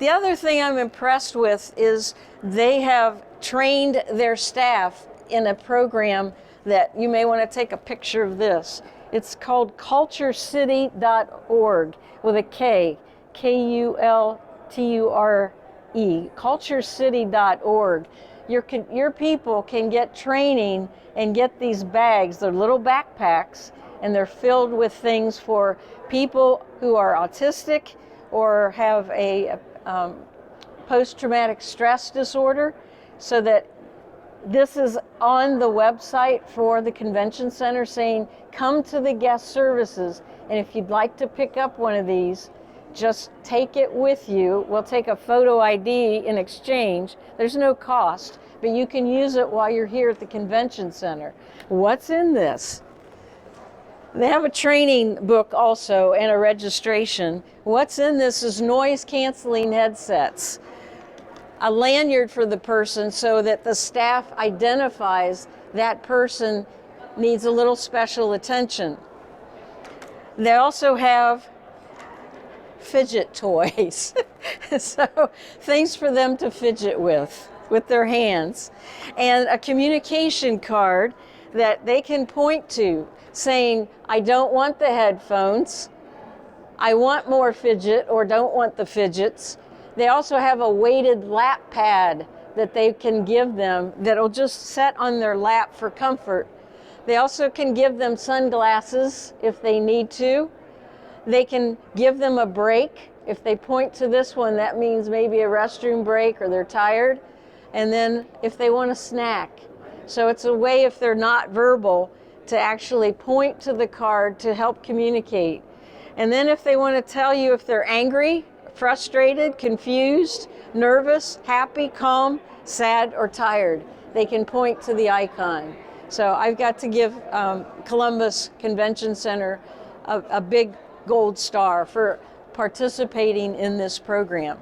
The other thing I'm impressed with is they have trained their staff in a program that you may want to take a picture of this. It's called culturecity.org with a K, Kulture, culturecity.org. Your people can get training and get these bags. They're little backpacks, and they're filled with things for people who are autistic or have a post-traumatic stress disorder, so that this is on the website for the convention center saying, come to the guest services, and if you'd like to pick up one of these, just take it with you. We'll take a photo ID in exchange. There's no cost, but you can use it while you're here at the convention center. What's in this? They have a training book also and a registration. What's in this is noise canceling headsets, a lanyard for the person so that the staff identifies that person needs a little special attention. They also have fidget toys, so things for them to fidget with their hands, and a communication card that they can point to saying, I don't want the headphones, I want more fidget, or don't want the fidgets. They also have a weighted lap pad that they can give them that'll just set on their lap for comfort. They also can give them sunglasses if they need to. They can give them a break. If they point to this one, that means maybe a restroom break or they're tired. And then if they want a snack. So it's a way, if they're not verbal, to actually point to the card to help communicate. And then if they want to tell you if they're angry, frustrated, confused, nervous, happy, calm, sad, or tired, they can point to the icon. So I've got to give Columbus Convention Center a big gold star for participating in this program.